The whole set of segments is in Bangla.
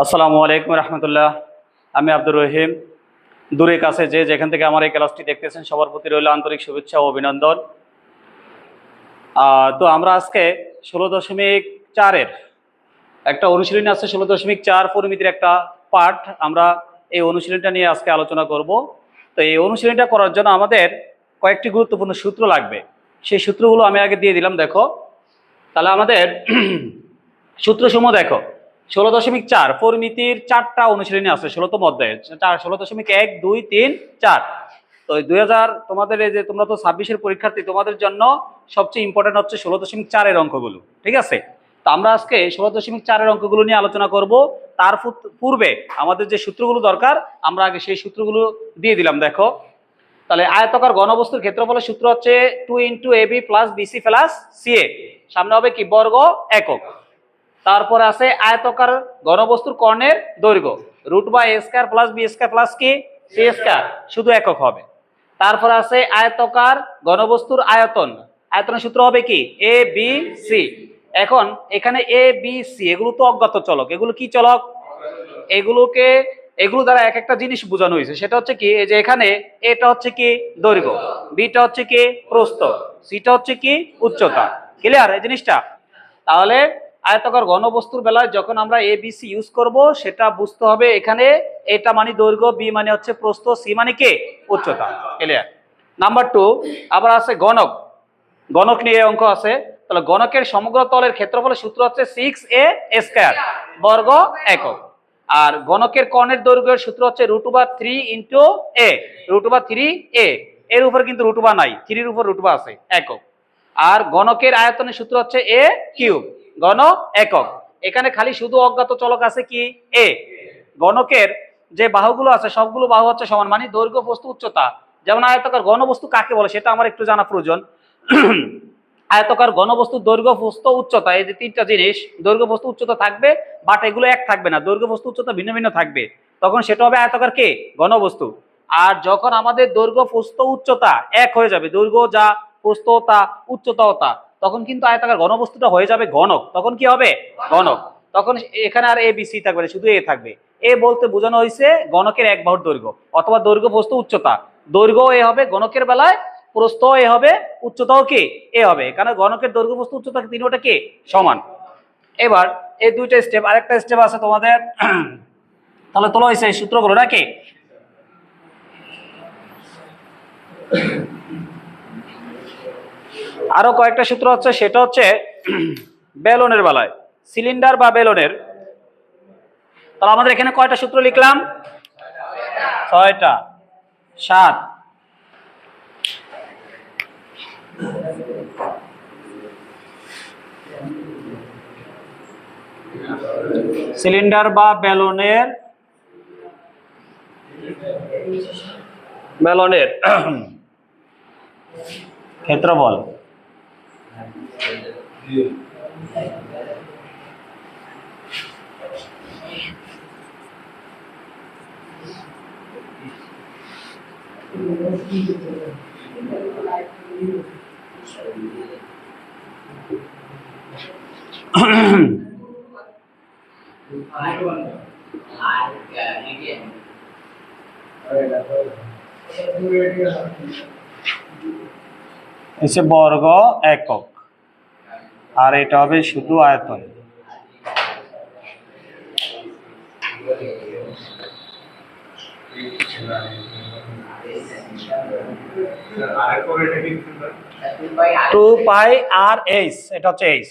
আসসালামু আলাইকুম রহমতুল্লাহ। আমি আব্দুর রহিম। দূরে কাছে যে যেখান থেকে আমার এই ক্লাসটি দেখতেছেন সবার প্রতি রইল আন্তরিক শুভেচ্ছা ও অভিনন্দন। তো আমরা আজকে 16.4-এর একটা অনুশীলনী আছে। 16.4 পরিমিতির একটা পার্ট। আমরা এই অনুশীলনটা নিয়ে আজকে আলোচনা করব। তো এই অনুশীলনটা করার জন্য আমাদের কয়েকটি গুরুত্বপূর্ণ সূত্র লাগবে। সেই সূত্রগুলো আমি আগে দিয়ে দিলাম। দেখো তাহলে আমাদের সূত্রসমূহ দেখো। 16.4 পরিমিতির 4টা অনুশীলনী আছে 16তম অধ্যায়ে। 16.1, 2, 3, 4। তো 2000 তোমাদের এই যে তোমরা তো 26-এর পরীক্ষার্থী, তোমাদের জন্য সবচেয়ে ইম্পর্টেন্ট হচ্ছে 16.4-এর অঙ্কগুলো। ঠিক আছে? তো আমরা আজকে 16.4-এর অঙ্কগুলো নিয়ে আলোচনা করব। তার পূর্বে আমাদের যে সূত্রগুলো দরকার আমরা আগে সেই সূত্রগুলো দিয়ে দিলাম। দেখো তাহলে আয়তাকার ঘনবস্তুর ক্ষেত্রফলের সূত্র হচ্ছে 2 × AB + BC + CA। সামনে হবে কি বর্গ একক। তারপরে আছে আয়তাকার ঘনবস্তুর কর্ণের দৈর্ঘ্য √a² + b² + কি c², শুধু একক হবে। তারপরে আছে আয়তাকার ঘনবস্তুর আয়তন। আয়তনের সূত্র হবে কি a b c। এখন এখানে a b c এগুলো তো অজ্ঞাত চলক। এগুলো কি চলক? এগুলো দ্বারা এক একটা জিনিস বোঝানো হয়েছে। সেটা হচ্ছে কি এই যে এখানে এটা হচ্ছে কি দৈর্ঘ্য, বিটা হচ্ছে কি প্রস্থ, সিটা হচ্ছে কি উচ্চতা। ক্লিয়ার এই জিনিসটা? তাহলে আয়তাকার ঘনবস্তুর বেলায় যখন আমরা এ বি সি ইউজ করব সেটা বুঝতে হবে এখানে এটা মানে দৈর্ঘ্য, বি মানে হচ্ছে প্রস্থ, সি মানে কি উচ্চতা। ক্লিয়ার? নাম্বার 2 আবার আছে গণক। গণক নিয়ে অঙ্ক আছে। তাহলে গণকের সমগ্র তলের ক্ষেত্রফলের সূত্র হচ্ছে 6a² বর্গ একক। আর গণকের কর্ণের দৈর্ঘ্যের সূত্র হচ্ছে √3 × a, √3a। এর উপর কিন্তু √, নাই, 3-এর উপর √, আছে, একক। আর গণকের আয়তনের সূত্র হচ্ছে a³ ঘন একক। এখানে খালি শুধু অজ্ঞাত চলক আছে কি a। গণকের যে বাহুগুলো আছে সবগুলো বাহু হচ্ছে সমান, মানে দৈর্ঘ্য, প্রস্থ, উচ্চতা। যেমন আয়তাকার ঘনবস্তু কাকে বলে সেটা আমার একটু জানা প্রয়োজন। আয়তাকার ঘনবস্তুর দৈর্ঘ্য, প্রস্থ, উচ্চতা, এই যে তিনটা জিনিস, দৈর্ঘ্য, প্রস্থ, উচ্চতা থাকবে, বাট এগুলো এক থাকবে না। দৈর্ঘ্য, প্রস্থ, উচ্চতা ভিন্ন ভিন্ন থাকবে। তখন সেটা হবে আয়তাকার কে ঘনবস্তু। আর যখন আমাদের দৈর্ঘ্য, প্রস্থ, উচ্চতা এক হয়ে যাবে, দৈর্ঘ্য যা, প্রস্থ তা, উচ্চতাও তা, তখন কিন্তু আয়তাকার ঘনবস্তুটা হয়ে যাবে ঘনক। তখন কি হবে? ঘনক। তখন এখানে আর এ বি সি থাকবে না, শুধু এ থাকবে। এ বলতে বোঝানো হয়েছে গণকের এক বাহুর দৈর্ঘ্য, অথবা দৈর্ঘ্য, প্রস্থ, উচ্চতা। দৈর্ঘ্য এ হবে গণকের বেলায়, প্রস্থ এ হবে, উচ্চতাও কি এ হবে। কারণ গণকের দৈর্ঘ্য, প্রস্থ, উচ্চতা তিনটা কি সমান। এবার এই দুইটা স্টেপ, আরেকটা স্টেপ আছে তোমাদের। তাহলে তোলা হয়েছে এই সূত্রগুলো নাকি? আরো কয়েকটা সূত্র হচ্ছে, সেটা হচ্ছে বেলনের বেলায়, সিলিন্ডার বা বেলনের। তাহলে আমাদের এখানে কয়টা সূত্র লিখলাম? 6টা। 7 সিলিন্ডার বা বেলনের ক্ষেত্রফল। এসে বর্গ একক, আর এটা হবে শুধু আয়তন। টু পাই আর এইচ, এটা হচ্ছে এইচ।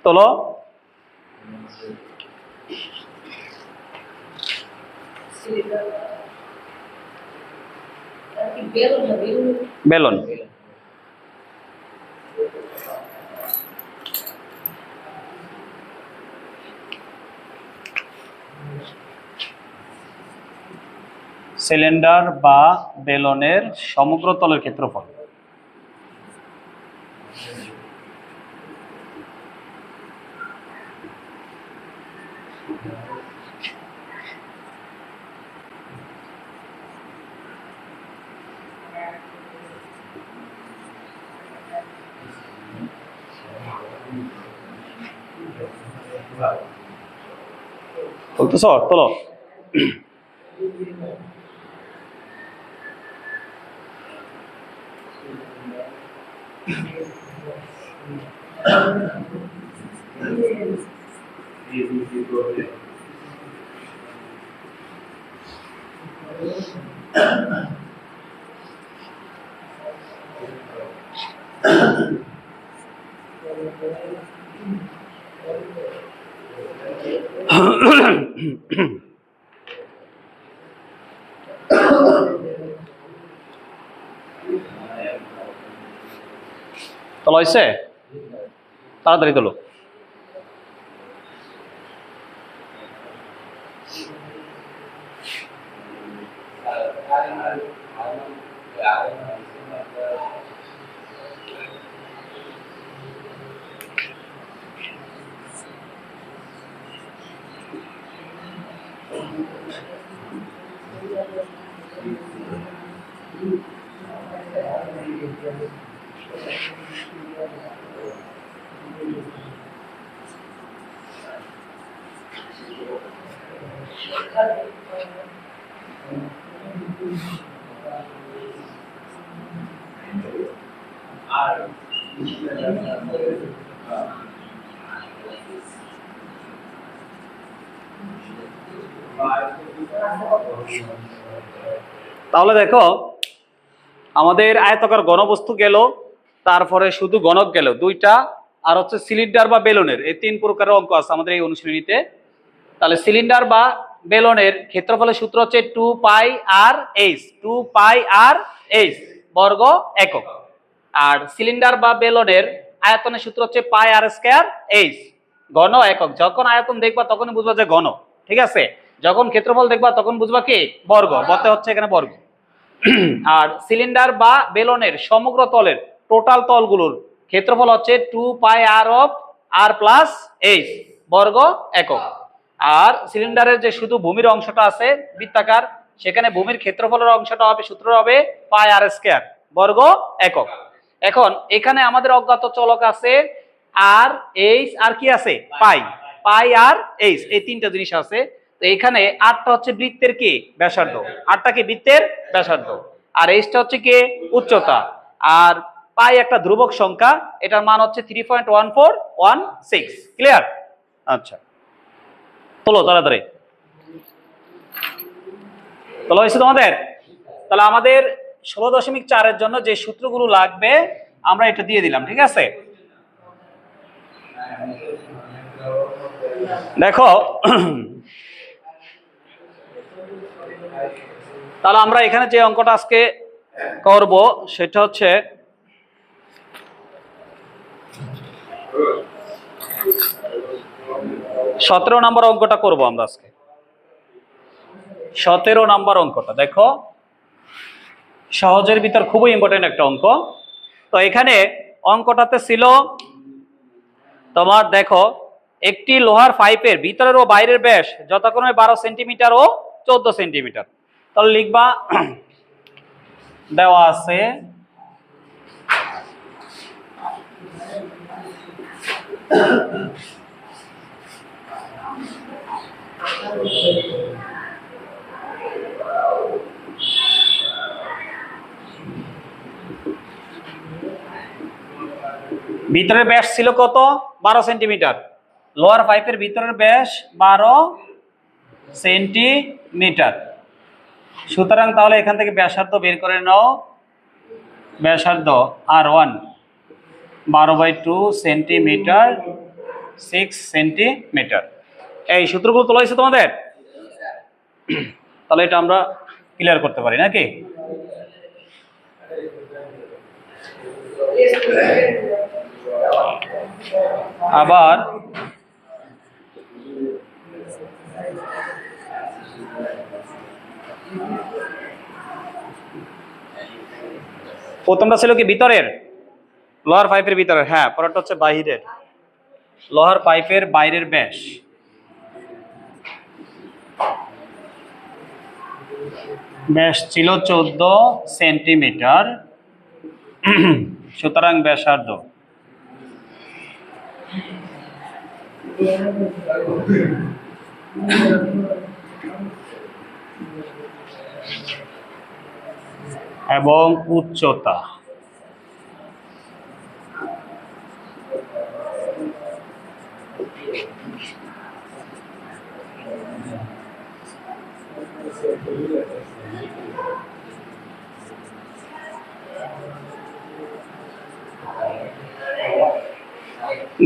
তোলো। বেলন। সিলিন্ডার বা বেলনের সমগ্র তলের ক্ষেত্রফল। বলতেছ তোলো। তোলা হয়েছে? তাড়াতাড়ি তোলো। তাহলে দেখো আমাদের আয়তাকার ঘনবস্তু গেল, তারপরে শুধু গণক গেল দুইটা, আর হচ্ছে সিলিন্ডার বা বেলুনের, এই তিন প্রকারের অঙ্ক আছে আমাদের এই অনুশীলনীতে। তাহলে সিলিন্ডার বা বেলুনের ক্ষেত্রফলের সূত্র হচ্ছে 2πr/h, 2πr/h বর্গ একক। আর সিলিন্ডার বা বেলুনের আয়তনের সূত্র হচ্ছে πr²h ঘন একক। যখন আয়তন দেখবা তখনই বুঝবা যে ঘন, ঠিক আছে? যখন ক্ষেত্রফল দেখবা তখন বুঝবা কি বর্গ, বলতে হচ্ছে এখানে বর্গ। আর সিলিন্ডার বা বেলুনের সমগ্র তলের টোটাল তলগুলোর ক্ষেত্রফল হচ্ছে 2πr+h বর্গ একক। আর সিলিন্ডারের যে শুধু ভূমির অংশটা আছে বৃত্তাকার, সেখানে ভূমির ক্ষেত্রফলের অংশটা হবে, সূত্র হবে πr² বর্গ একক। এখন এখানে আমাদের অজ্ঞাত চলক আছে আর এইচ, আর কি আছে পাই আর এইচ, এই তিনটা জিনিস আছে। তো এখানে আরটা হচ্ছে বৃত্তের কি ব্যাসার্ধ, আরটা কি বৃত্তের ব্যাসার্ধ, আর এইচটা হচ্ছে কি উচ্চতা, আর পাই একটা ধ্রুবক সংখ্যা, এটার মান হচ্ছে 3.1416। ক্লিয়ার? আচ্ছা তোলো তাড়াতাড়ি। তোলা হয়েছে তোমাদের? তাহলে আমাদের 16.4 জন্য যে সূত্রগুলো লাগবে আমরা এটা দিয়ে দিলাম, ঠিক আছে? দেখো তাহলে আমরা এখানে যে অঙ্কটা আজকে করব সেটা হচ্ছে 17 নম্বর অঙ্কটা করব আমরা আজকে। 17 নম্বর অঙ্কটা দেখো, সহজের ভিতর খুবই ইম্পর্টেন্ট একটা অঙ্ক। তো এখানে অঙ্কটাতে ছিল তোমার, দেখো একটি লোহার পাইপের ভিতরের ও বাইরের ব্যাস যথাক্রমে 12 সেন্টিমিটার ও 14 সেন্টিমিটার। তাহলে লিখবা দেওয়া আছে ভিতরের ব্যাস ছিল কত? 12 সেন্টিমিটার। লোহার পাইপের ভিতরের ব্যাস 12 সেন্টিমিটার। সুতরাং তাহলে এখান থেকে ব্যাসার্ধ বের করে নাও। ব্যাসার্ধ R1 12/2 সেন্টিমিটার 6 সেন্টিমিটার। এই সূত্রগুলো তোলা হয়েছে তোমাদের? তাহলে এটা আমরা ক্লিয়ার করতে পারি নাকি? আবার প্রথমটা ছিল কি ভিতরের, লোহার পাইপের ভিতরের, হ্যাঁ, পরেরটা হচ্ছে বাহিরের, লোহার পাইপের বাইরের ব্যাস। ব্যাস ছিল 14 সেন্টিমিটার, সুতরাং ব্যাসার্ধ এবং উচ্চতা।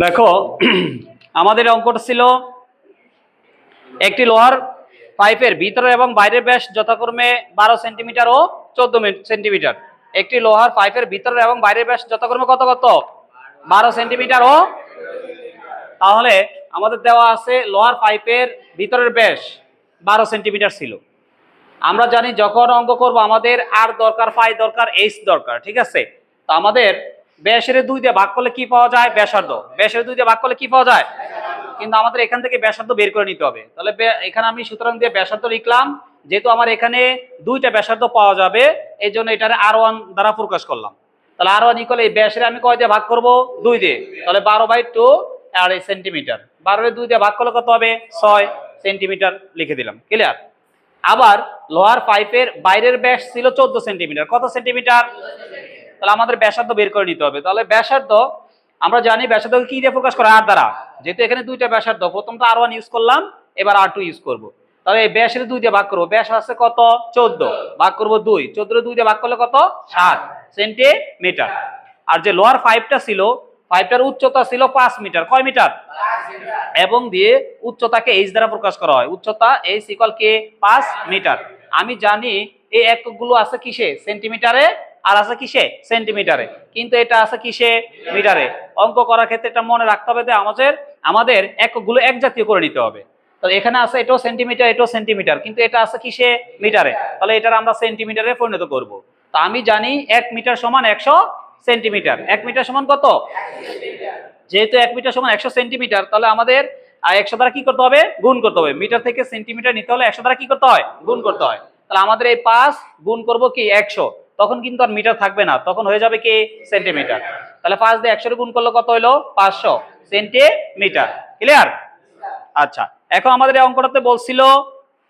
দেখো আমাদের অঙ্কটা ছিল একটি লোহার পাইপের ভিতরে এবং বাইরের ব্যাস যথাক্রমে 12 সেন্টিমিটার ও 14 সেন্টিমিটার। একটি লোহার পাইপের ভিতরে এবং বাইরের ব্যাস যথাক্রমে কত কত 12 সেন্টিমিটার ও, তাহলে আমাদের দেওয়া আছে লোহার পাইপের ভিতরের ব্যাস 12 সেন্টিমিটার ছিল। আমরা জানি যখন অঙ্ক করব আমাদের আর দরকার, পাই দরকার, এইচ দরকার, ঠিক আছে। তো আমাদের ব্যাসের 2 দিয়ে ভাগ করলে কি পাওয়া যায়? ব্যাসার্ধ। ব্যাসের 2 দিয়ে ভাগ করলে কি পাওয়া যায়? কিন্তু আমাদের এখান থেকে ব্যাসার্ধ বের করে নিতে হবে। তাহলে এখানে আমি সুতরাং দিয়ে ব্যাসার্ধ লিখলাম, যেহেতু আমার এখানে 2টা ব্যাসার্ধ পাওয়া যাবে এই জন্য এটারে R1 দ্বারা প্রকাশ করলাম। তাহলে R1 ইকুয়াল এই ব্যাসের আমি কয় দিয়ে ভাগ করব? 2 দিয়ে। তাহলে 12/2 আর এই সেন্টিমিটার, 12/2 দিয়ে ভাগ করলে কত হবে? 6 সেন্টিমিটার লিখে দিলাম। ক্লিয়ার? আবার লোহার পাইপের বাইরের ব্যাস ছিল 14 সেন্টিমিটার। কত সেন্টিমিটার? তাহলে আমাদের ব্যাসার্ধ বের করে নিতে হবে। তাহলে ব্যাসার্ধ আমরা জানি ব্যাসার্ধকে কি দিয়ে প্রকাশ করে? আর দ্বারা। যেহেতু এখানে 2টা ব্যাসার্ধ, প্রথমটা R1 ইউজ করলাম, এবার R2 ইউজ করব। তাহলে এই ব্যাসের 2 দিয়ে ভাগ করব। ব্যাস আছে কত? 14, ভাগ করব 2, 14 2 দিয়ে ভাগ করলে কত? 7 সেন্টিমিটার। আর যে লোহার পাইপটা ছিল, পাইপটার উচ্চতা ছিল 5 মিটার। কয় মিটার? 5 মিটার। এবং দিয়ে উচ্চতাকে h দ্বারা প্রকাশ করা হয়। উচ্চতা h ইকুয়াল কে 5 মিটার। আমি জানি এই এককগুলো আছে কিসে? সেন্টিমিটারে, আর আছে কিসে? সেন্টিমিটারে। কিন্তু এটা আছে কিসে? মিটারে। অঙ্ক করার ক্ষেত্রে এটা মনে রাখতে হবে যে আমাদের এককগুলো এক জাতীয় করে নিতে হবে। তাহলে এখানে আছে এটাও সেন্টিমিটার, এটাও সেন্টিমিটার, কিন্তু এটা আছে কিসে? মিটারে। তাহলে এটা আমরা সেন্টিমিটারে পরিণত করব। তো আমি জানি 1 মিটার সমান 100 সেন্টিমিটার। 1 মিটার সমান কত? যেহেতু 1 মিটার সমান 100 সেন্টিমিটার, তাহলে আমাদের 100 দ্বারা কি করতে হবে? গুণ করতে হবে। মিটার থেকে সেন্টিমিটার নিতে হলে 100 দ্বারা কি করতে হয়? গুণ করতে হয়। তাহলে আমাদের এই 5 গুণ করব কি 100, তখন কিন্তু আর মিটার থাকবে না, তখন হয়ে যাবে কি সেন্টিমিটার। তাহলে 5 দিয়ে 100 গুণ করলে কত হলো? 500 সেন্টিমিটার। ক্লিয়ার? আচ্ছা, এখন আমাদের এই অঙ্কটাতে বলছিল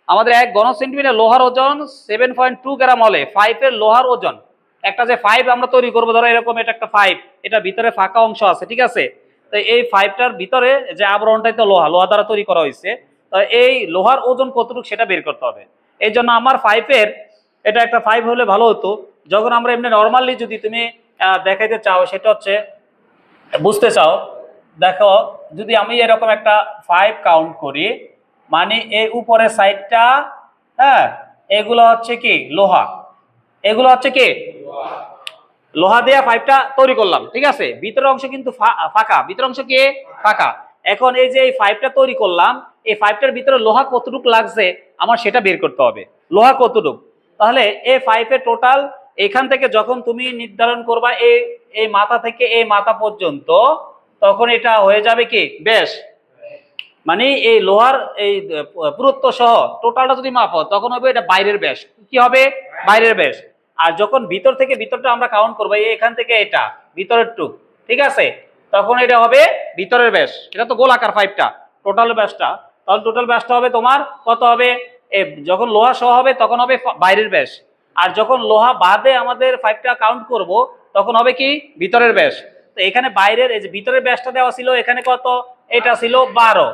আমাদের 1 ঘন সেন্টিমিটার লোহার ওজন 7.2 গ্রাম হলে পাইপের লোহার ওজন, একটা যে পাইপ আমরা তৈরি করবো, ধরো এরকম এটা একটা পাইপ, এটা ভিতরে ফাঁকা অংশ আছে, ঠিক আছে। তো এই পাইপটার ভিতরে যে আবরণটাই তো লোহা দ্বারা তৈরি করা হয়েছে, তো এই লোহার ওজন কতটুকু সেটা বের করতে হবে। এই জন্য আমার পাইপের, এটা একটা পাইপ হলে ভালো হতো। যখন আমরা এমনি নর্মালি যদি তুমি দেখাইতে চাও, সেটা হচ্ছে বুঝতে চাও, দেখো যদি আমি এরকম একটা 5 কাউন্ট করি, মানে এই উপরের সাইডটা, হ্যাঁ, এগুলো হচ্ছে কি লোহা, এগুলো হচ্ছে কি লোহা দিয়ে পাইপটা তৈরি করলাম, ঠিক আছে। ভিতরের অংশ কিন্তু ফাঁকা, ভিতরের অংশ কি ফাঁকা। এখন এই যে এই পাইপটা তৈরি করলাম, এই পাইপটার ভিতরে লোহা কতটুকু লাগছে আমার সেটা বের করতে হবে, লোহা কতটুকু। তাহলে এই পাইপের টোটাল এখান থেকে যখন তুমি নির্ধারণ করবা এই মাথা থেকে এই মাথা পর্যন্ত, তখন এটা হয়ে যাবে কি ব্যাস, মানে এই লোহার এই পুরুত্ব সহ টোটালটা যদি মাপো তখন হবে এটা বাইরের ব্যাস। কি হবে? বাইরের ব্যাস। আর যখন ভিতর থেকে ভিতরটা আমরা কাউন্ট করবো, এখান থেকে এটা ভিতরের টুক, ঠিক আছে, তখন এটা হবে ভিতরের ব্যাস। এটা তো গোলাকার পাইপটা, টোটাল ব্যাসটা, তাহলে টোটাল ব্যাসটা হবে তোমার কত হবে? যখন লোহা সহ হবে তখন হবে বাইরের ব্যাস, আর যখন লোহা বাদে আমাদের পাইপটা কাউন্ট করব তখন হবে কি ভিতরের ব্যাস। তো এখানে বাইরের এই যে ভিতরের ব্যাসটা দেওয়া ছিল, এখানে কত? এটা ছিল 12,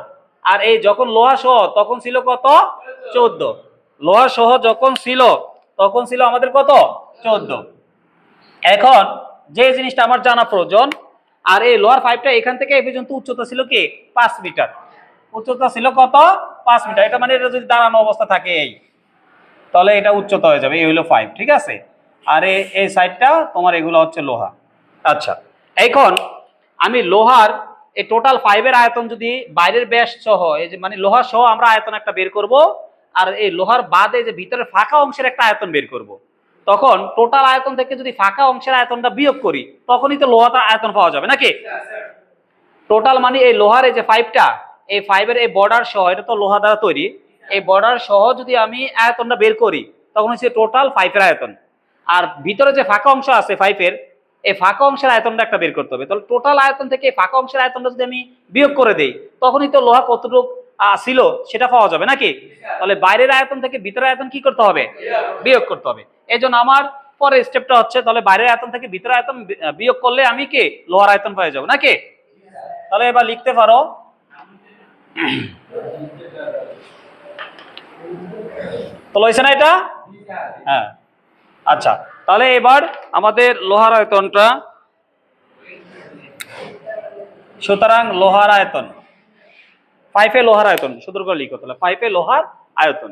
আর এই যখন লোহা সহ তখন ছিল কত? 14। লোহা সহ যখন ছিল তখন ছিল আমাদের কত? 14। এখন যে জিনিসটা আমার জানা প্রয়োজন, আর এই লোহার পাইপটা এখান থেকে এই পর্যন্ত উচ্চতা ছিল কি 5 মিটার। উচ্চতা ছিল কত? 5 মিটার। এটা মানে এটা যদি দাঁড়ানো অবস্থা থাকে এই, তাহলে এটা উচ্চতা হয়ে যাবে, এই হলো পাইপ, ঠিক আছে। আর এই সাইডটা তোমার এগুলো হচ্ছে লোহা। আচ্ছা, এখন আমি লোহার এই টোটাল পাইপের আয়তন যদি বাইরের ব্যাস সহ, এই যে মানে লোহা সহ আমরা আয়তন একটা বের করব, আর এই লোহার বাদে যে ভিতরে ফাঁকা অংশের একটা আয়তন বের করব, তখন টোটাল আয়তন থেকে যদি ফাঁকা অংশের আয়তনটা বিয়োগ করি তখনই তো লোহাটার আয়তন পাওয়া যাবে নাকি। টোটাল মানে এই লোহার এই যে পাইপটা, এই পাইপের এই বর্ডার সহ, এটা তো লোহা দ্বারা তৈরি, এই বর্ডার সহ যদি আমি আয়তনটা বের করি তখন হচ্ছে টোটাল পাইপের আয়তন। আর ভিতরে যে ফাঁকা অংশ আছে পাইপের, এই ফাঁকা অংশের আয়তনটা একটা বের করতে হবে। তাহলে টোটাল আয়তন থেকে ফাঁকা অংশের আয়তনটা যদি আমি বিয়োগ করে দেই তখনই তো লোহা কতটুকু ছিল সেটা পাওয়া যাবে নাকি? তাহলে বাইরের আয়তন থেকে ভিতরের আয়তন কি করতে হবে? বিয়োগ করতে হবে। এই জন্য আমার পরের স্টেপটা হচ্ছে তাহলে বাইরের আয়তন থেকে ভিতরের আয়তন বিয়োগ করলে আমি কি লোহার আয়তন পেয়ে যাবো নাকি? তাহলে এবার লিখতে পারো তো লইছে না এটা? হ্যাঁ, আচ্ছা তাহলে এবার আমাদের লোহার আয়তনটা, সুতরাং লোহার আয়তন 5 এ লোহার আয়তন সুন্দর করে লিখো। তাহলে 5 এ লোহার আয়তন,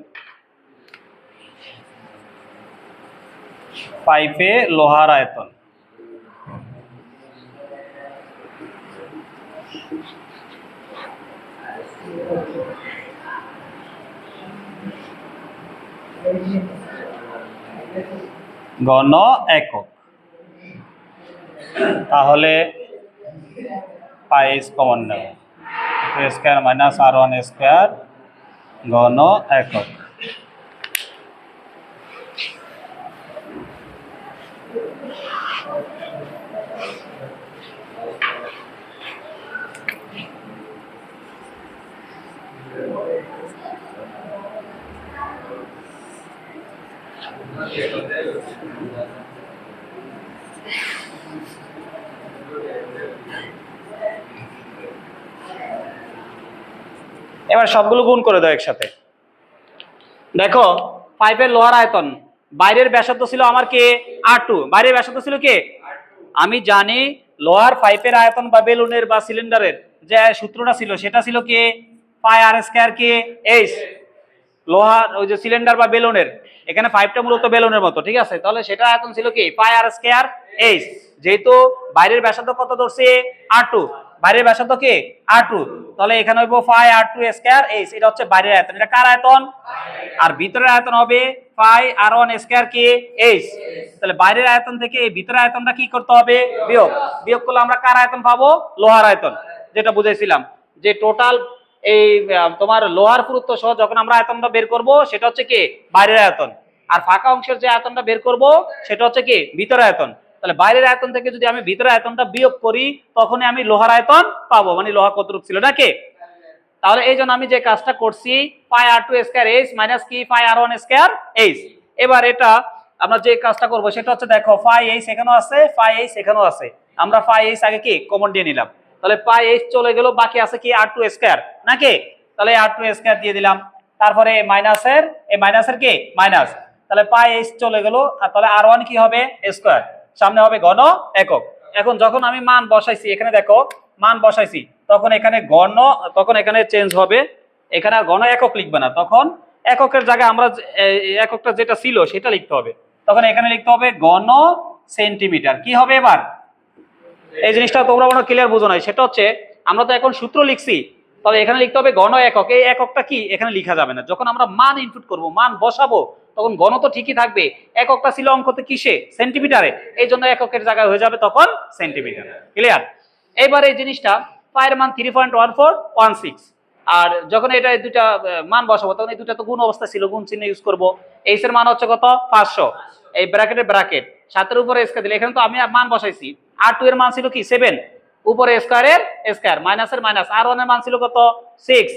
5 এ লোহার আয়তন ঘন একক। তাহলে পাই কমন নেব, স্কয়ার মাইনাস r1 স্কয়ার ঘন একক। এবার সবগুলো গুণ করে দাও একসাথে। দেখো 5 এর লোহার আয়তন, বাইরের ব্যাসার্ধ ছিল আমার কে r2, বাইরের ব্যাসার্ধ ছিল কে? আমি জানি লোহার 5 এর আয়তন বা বেলুনের বা সিলিন্ডারের যে সূত্রটা ছিল সেটা ছিল কে পাই আর স্কয়ার কে এইচ। লোহার ওই যে সিলিন্ডার বা বেলুনের, এখানে 5টা মূলত বেলুনের মতো, ঠিক আছে? তাহলে সেটা আয়তন ছিল কি পাই আর স্কয়ার এইচ। যেহেতু বাইরের ব্যাসার্ধ কত ধরছে r2, বাইরের ব্যাসার্ধ কি r2, তাহলে এখানে হইব পাই r2 স্কয়ার এইচ। এটা হচ্ছে বাইরের আয়তন, এটা কার আয়তন? আর ভিতরের আয়তন হবে পাই r1 স্কয়ার কে এইচ। তাহলে বাইরের আয়তন থেকে এই ভিতরের আয়তনটা কি করতে হবে? বিয়োগ। বিয়োগ করলে আমরা কার আয়তন পাবো? লোহার আয়তন, যেটা বুঝাইছিলাম যে টোটাল এই তোমার লোহার পুরুত্ব সহ যখন আমরা আয়তনটা বের করব সেটা হচ্ছে কি বাইরের আয়তন, আর ফাঁকা অংশের যে আয়তনটা বের করব সেটা হচ্ছে কি ভিতরের আয়তন। তাহলে বাইরের আয়তন থেকে যদি আমি ভিতরের আয়তনটা বিয়োগ করি তখনই আমি লোহার আয়তন পাবো, মানে লোহা কতটুকু ছিল নাকি? তাহলে এই জন্য আমি যে কাজটা করছি পাই r2 স্কয়ার এইচ মাইনাস কি পাই r1 স্কয়ার এইচ। এবার এটা আমরা যে কাজটা করব সেটা হচ্ছে দেখো পাই এইচ এখানেও আছে, পাই এইচ এখানেও আছে, আমরা পাই এইচ আগে কি কমন দিয়ে নিলাম। তাহলে পাই এইচ চলে গেল, বাকি আছে কি r2 স্কয়ার নাকি? তাহলে r2 স্কয়ার দিয়ে দিলাম, তারপরে মাইনাসের এই মাইনাসের কি মাইনাস, তাহলে পাই এইচ চলে গেল, আর তাহলে r1 কি হবে স্কয়ার, সামনে হবে ঘন একক। এখন যখন আমি মান বসাইছি এখানে দেখো মান বসাইছি তখন এখানে ঘন, তখন এখানে চেঞ্জ হবে, এখানে আর ঘন একক লিখবে না, তখন এককের জায়গায় আমরা এককটা যেটা ছিল সেটা লিখতে হবে। তখন এখানে লিখতে হবে ঘন সেন্টিমিটার। কি হবে এবার? এই জিনিসটা তোমরা মনে ক্লিয়ার বুঝো নাই, সেটা হচ্ছে আমরা তো এখন সূত্র লিখছি, তবে এখানে লিখতে হবে ঘন একক। এই এককটা কি এখানে লেখা যাবে না, যখন আমরা মান ইনপুট করব মান বসাবো তখন ঘন তো ঠিকই থাকবে, এককটা ছিল অঙ্কতে কিসে সেন্টিমিটারে, এই জন্য এককের জায়গায় হয়ে যাবে তখন সেন্টিমিটার। ক্লিয়ার? এবার এই জিনিসটা পায়ের মান 3.1416, আর যখন এটা দুইটা মান বসাবো তখন এই দুটা তো গুণ অবস্থা ছিল, গুণ চিহ্ন ইউজ করব। এইচ এর মান হচ্ছে কত 500, এই ব্র্যাকেটে ব্র্যাকেট 7 এর উপরে স্কয়ার দিলে, এখানে তো আমি মান বসাইছি r2 এর মান ছিল কি 7, উপরে স্কয়ারের স্কয়ার মাইনাসের মাইনাস, r1 এর মান ছিল কত 6,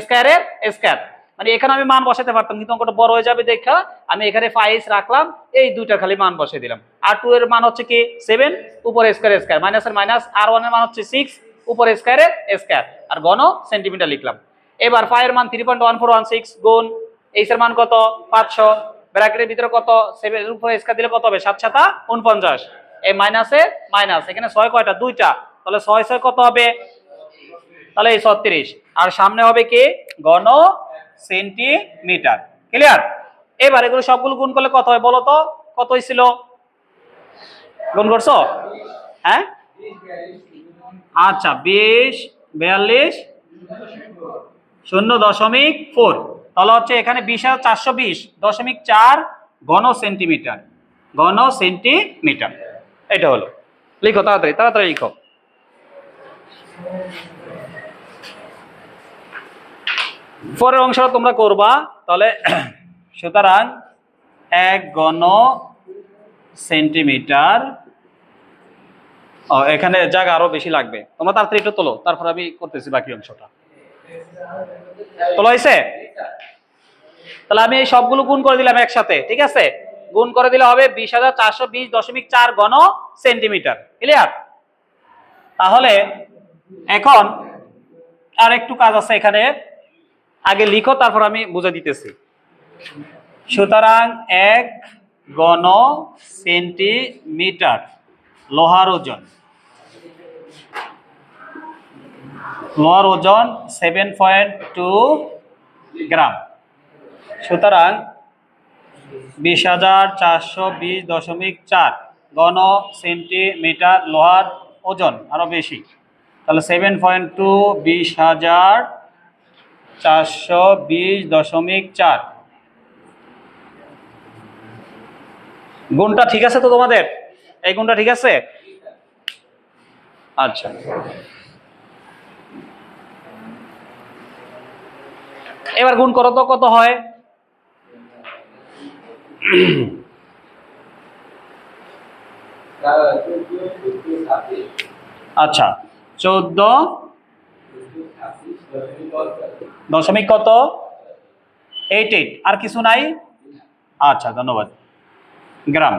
স্কয়ারের স্কয়ার, মানে এখানে আমি মান বসাতে পারতাম কিন্তু অঙ্কটা বড় হয়ে যাবে দেখা আমি এখানে পাইস রাখলাম, এই দুইটা খালি মান বসিয়ে দিলাম। r2 এর মান হচ্ছে কি 7, উপরে স্কয়ারের স্কয়ার মাইনাসের মাইনাস, r1 এর মান হচ্ছে 6, উপরে স্কয়ারের স্কয়ার, আর ঘন সেন্টিমিটার লিখলাম। এবার পায়ের মান 3.1416 গুণ এইচ এর মান কত 500, ব্র্যাকেটের ভিতরে কত 7 এর উপরে স্কয়ার দিলে কত হবে 7 7 49, এই মাইনাসে মাইনাস, এখানে 6 কয়টা দুইটা, তাহলে 6 6 কত হবে, তাহলে এই 36, আর সামনে হবে কি ঘন সেন্টিমিটার। ক্লিয়ার? এবার এগুলো সবগুলো গুণ করলে কত হয় বলো তো, কত হয়েছিল গুণ করছো? হ্যাঁ আচ্ছা 20 42 0.4, তাহলে হচ্ছে এখানে 20,420.4 ঘন সেন্টিমিটার, ঘন সেন্টিমিটার। এটা হলো, লিখো তাড়াতাড়ি তাড়াতাড়ি লিখো। পরের অংশটা তোমরা করবা, তাহলে সুতরাং 1 ঘন সেন্টিমিটার, এখানে জায়গা আরো বেশি লাগবে, তোমরা তাড়াতাড়ি একটু তোলো তারপর আমি করতেছি বাকি অংশটা। তোলা হয়েছে? তাহলে আমি এই সবগুলো গুণ করে দিলাম একসাথে, ঠিক আছে? গুণ করে দিলে হবে 20,420.4 ঘন সেন্টিমিটার। ক্লিয়ার? তাহলে এখন আর একটু কাজ আছে এখানে, আগে লিখো তারপর আমি বুঝে দিতেছি। সুতরাং 1 ঘন সেন্টিমিটার লোহার ওজন, লোহার ওজন 7.2 গ্রাম। সুতরাং 20,420.4 ঘন সেন্টিমিটার লোহার ওজন, আরো বেশি, তাহলে 7.2 20,420.4। গুণটা ঠিক আছে তো তোমাদের? এই গুণটা ঠিক আছে? আচ্ছা, এবার গুণ করো তো কত হয়। আচ্ছা, 14 কত 88, আর কিছু নাই? আচ্ছা, ধন্যবাদ। গ্রাম।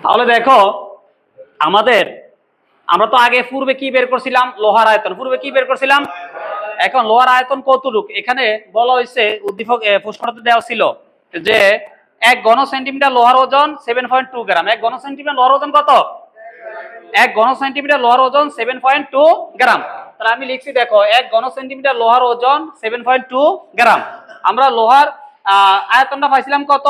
তাহলে দেখো আমাদের, আমরা তো আগে পূর্বে কি বের করছিলাম? লোহার আয়তন। পূর্বে কি বের করছিলাম? এখন লোহার আয়তন কতটুকু এখানে বলা হয়েছে, উদ্দীপক প্রশ্নটাতে দেওয়া ছিল যে 1 ঘন সেন্টিমিটার লোহার ওজন 7.2 গ্রাম। 1 ঘন সেন্টিমিটার লোহার ওজন কত? 1 ঘন সেন্টিমিটার লোহার ওজন 7.2 গ্রাম। তাহলে আমি লিখছি দেখো, 1 ঘন সেন্টিমিটার লোহার ওজন 7.2 গ্রাম। আমরা লোহার আয়তনটা পাইছিলাম কত?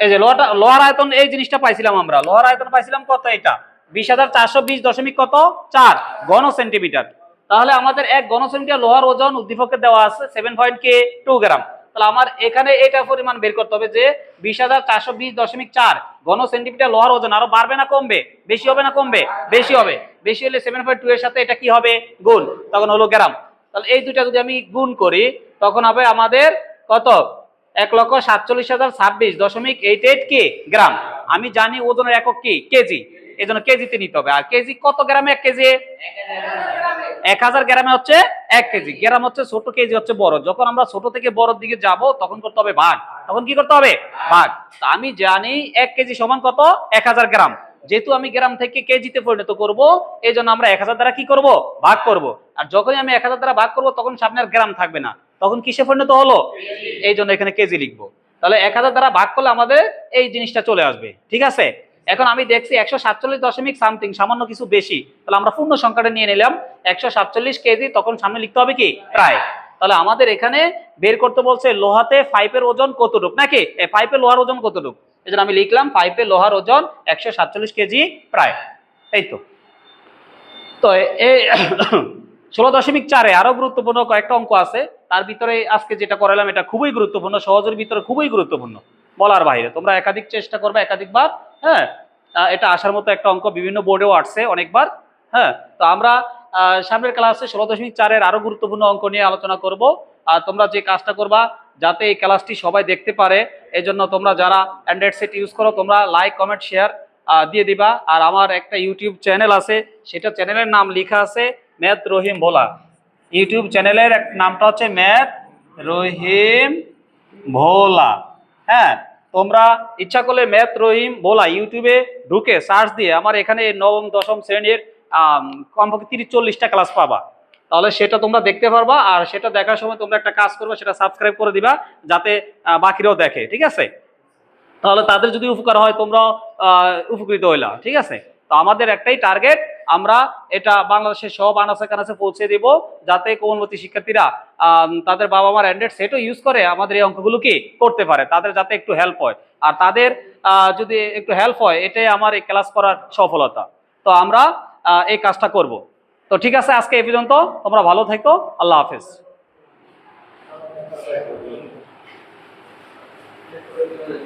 এই যে লোহার আয়তন, এই জিনিসটা পাইছিলাম আমরা। লোহার আয়তন পাইছিলাম কত? এটা 20,420 কত 4 ঘন সেন্টিমিটার। তাহলে আমাদের 1 ঘন সেন্টিমিটার লোহার ওজন উদ্দীপকে দেওয়া আছে 7.2 গ্রাম। তাহলে আমার এখানে এটা পরিমাণ বের করতে হবে যে 20,420.4 ঘন সেন্টিমিটার লোহার ওজন। আরো বাড়বে না কমবে? বেশি হবে না কমবে? বেশি হবে। বেশি হলে 7.2 এর সাথে এটা কি হবে? গুণ, তখন হলো গ্রাম। তাহলে এই দুইটা যদি আমি গুণ করি তখন হবে আমাদের কত? 1,47,026.88 কে গ্রাম। আমি জানি ওজনের একক কি? কেজি, এই জন্য কেজিতে নিতে হবে। আর কেজি কত গ্রামে 1 কেজি? 1000 গ্রামে হচ্ছে 1 কেজি। গ্রাম হচ্ছে ছোট, কেজি হচ্ছে বড়। যখন আমরা ছোট থেকে বড়র দিকে যাব তখন করতে হবে ভাগ। তখন কি করতে হবে? ভাগ। আমি জানি 1 কেজি সমান কত? 1000 গ্রাম। যেহেতু আমি গ্রাম থেকে কেজিতে পরিণত করব, এই জন্য আমরা 1000 দ্বারা কি করব? ভাগ করব। আর যখনই আমি 1000 দ্বারা ভাগ করব তখন সামনে আর গ্রাম থাকবে না, তখন কিসে পরিণত হলো? এই জন্য এখানে কেজি লিখবো। তাহলে 1000 দ্বারা ভাগ করলে আমাদের এই জিনিসটা চলে আসবে, ঠিক আছে? এখন আমি দেখছি 147 দশমিক সামথিং, সামান্য কিছু বেশি। তাহলে আমরা পূর্ণ সংখ্যাটা নিয়ে নিলাম 147 কেজি, তখন সামনে লিখতে হবে কি? প্রায়। তাহলে আমাদের এখানে বের করতে বলছে লোহাতে পাইপের ওজন কতটুক, নাকি পাইপের লোহার ওজন কতটুক। এই জন্য আমি লিখলাম পাইপের লোহার ওজন 147 কেজি প্রায়। এই তো। তো এই 16.4-এ আরো গুরুত্বপূর্ণ কয়েকটা অঙ্ক আছে। তার ভিতরে আজকে যেটা করালাম এটা খুবই গুরুত্বপূর্ণ, সহজের ভিতরে খুবই গুরুত্বপূর্ণ, বলার বাইরে। তোমরা একাধিক চেষ্টা করবে, একাধিকবার। হ্যাঁ, এটা আসার মতো একটা অঙ্ক, বিভিন্ন বোর্ডেও আসছে অনেকবার। হ্যাঁ, তো আমরা সামনের ক্লাসে 16.4-এর আরো গুরুত্বপূর্ণ অঙ্ক নিয়ে আলোচনা করব। আর তোমরা যে কাজটা করবা, যাতে এই ক্লাসটি সবাই দেখতে পারে, এই জন্য তোমরা যারা অ্যান্ড্রয়েড সেট ইউজ করো তোমরা লাইক, কমেন্ট, শেয়ার দিয়ে দিবা। আর আমার একটা ইউটিউব চ্যানেল আছে, সেটা চ্যানেলের নাম লেখা আছে ম্যাথ রহিম ভোলা। ইউটিউব চ্যানেলের নামটা হচ্ছে ম্যাথ রহিম ভোলা। হ্যাঁ, তোমরা ইচ্ছা করলে ম্যাথ রহিম ভোলা ইউটিউবে ঢুকে সার্চ দিয়ে আমার এখানে নবম দশম শ্রেণীর কমপক্ষে 30-40টা ক্লাস পাবা। তাহলে সেটা তোমরা দেখতে পারবা, আর সেটা দেখার সময় তোমরা একটা কাজ করবে, সেটা সাবস্ক্রাইব করে দিবা যাতে বাকিরাও দেখে, ঠিক আছে? তাহলে তাদের যদি উপকার হয় তোমরাও উপকৃত হইলা, ঠিক আছে? তো আমাদের একটাই টার্গেট, আমরা এটা বাংলাদেশের সব আনাচে কানাচে পৌঁছে দিব, যাতে কোমলমতি শিক্ষার্থীরা তাদের বাবা মার অ্যান্ড্রয়েড সেটও ইউজ করে আমাদের এই অঙ্কগুলো কি করতে পারে, তাদের যাতে একটু হেল্প হয়। আর তাদের যদি একটু হেল্প হয়, এটাই আমার এই ক্লাস করার সফলতা। তো আমরা এই কাজটা করব। তো ঠিক আছে, আজকে এই পর্যন্ত। তোমরা ভালো থেকো। আল্লাহ হাফেজ।